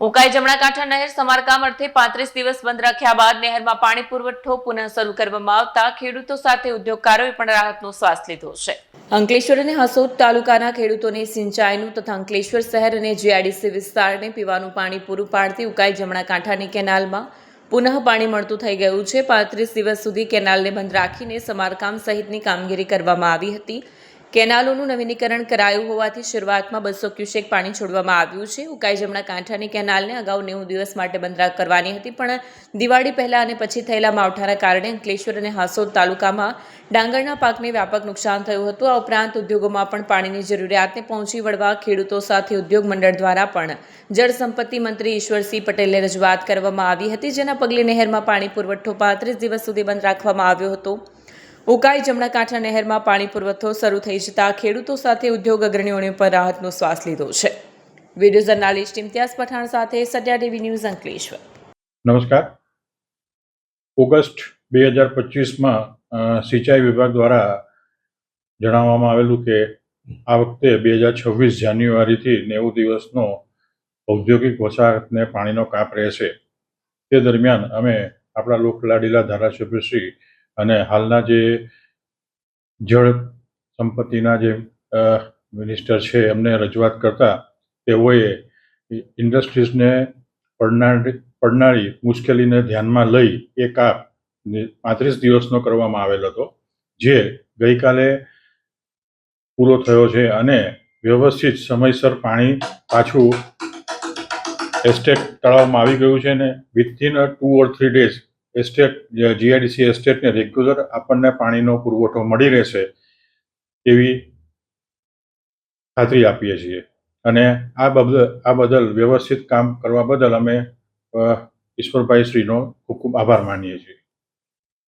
ઉકાઈ જમણાકાંઠા નહેર સમારકામ અર્થે 35 દિવસ બંધ રાખ્યા બાદ નહેરમાં પાણી પુરવઠો પુનઃ શરૂ કરવામાં આવતા ખેડૂતો સાથે ઉદ્યોગકારોએ પણ રાહતનો શ્વાસ લીધો છે। અંકલેશ્વર અને હાસોદ તાલુકાના ખેડૂતોને સિંચાઈનું તથા અંકલેશ્વર શહેર અને જીઆઈડીસી વિસ્તારને પીવાનું પાણી પૂરું પાડતી ઉકાઈ જમણાકાંઠાની કેનાલમાં પુનઃ પાણી મળતું થઈ ગયું છે। 35 દિવસ સુધી કેનાલને બંધ રાખીને સમારકામ સહિતની કામગીરી કરવામાં આવી હતી। કેનાલોનું નવીનીકરણ કરાયું હોવાથી શરૂઆતમાં 200 ક્યુસેક પાણી છોડવામાં આવ્યું છે। ઉકાઈ જમણાકાંઠાની કેનાલને અગાઉ 90 દિવસ માટે બંધ કરવાની હતી, પણ દિવાળી પહેલા અને પછી થયેલા માવઠાના કારણે અંકલેશ્વર અને હાસોદ તાલુકામાં ડાંગરના પાકને વ્યાપક નુકસાન થયું હતું। આ ઉપરાંત ઉદ્યોગોમાં પણ પાણીની જરૂરિયાતને પહોંચી વળવા ખેડૂતો સાથે ઉદ્યોગ મંડળ દ્વારા પણ જળ સંપત્તિ મંત્રી ઈશ્વરસિંહ પટેલને રજૂઆત કરવામાં આવી હતી, જેના પગલે નહેરમાં પાણી પુરવઠો 35 દિવસ સુધી બંધ રાખવામાં આવ્યો હતો। ઉકાઈ જમણાકાંઠા નહેરમાં પાણી પુરવઠો શરૂ થઈ જતા ખેડૂતો સાથે ઉદ્યોગ અગ્રણીઓને પર રાહતનો શ્વાસ લીધો છે। વિડીયો જર્નાલિસ્ટ ઇમ્તિયાઝ પઠાણ સાથે સત્યા ટીવી ન્યૂઝ અંકલેશ્વર। નમસ્કાર। ઓગસ્ટ 2025માં સિંચાઈ વિભાગ દ્વારા જણાવવામાં આવેલું કે આ વખતે 2026 જાન્યુઆરીથી 90 દિવસનો ઔદ્યોગિક વસાહતને પાણીનો કાપ રહેશે। તે દરમિયાન અમે આપણા લોકલાડીલા ધારાસભ્યશ્રી અને હાલના જે જળ સંપત્તિના જે મિનિસ્ટર છે એમને રજૂઆત કરતા તેઓએ ઇન્ડસ્ટ્રીઝને પડનારી મુશ્કેલીને ધ્યાનમાં લઈ એ કાપ 35 દિવસનો કરવામાં આવેલ હતો, જે ગઈકાલે પૂરો થયો છે અને વ્યવસ્થિત સમયસર પાણી પાછું એસ્ટેટ તળાવમાં આવી ગયું છે ને within 2 or 3 days estate GIDC એસ્ટેટને રેગ્યુલર આપણને પાણીનો પુરવઠો મળી રહેશે એવી ખાતરી આપીએ છીએ અને આ બદલ વ્યવસ્થિત કામ કરવા બદલ અમે ઈશ્વરભાઈ શ્રીનો ખૂબ ખૂબ આભાર માનીએ છીએ।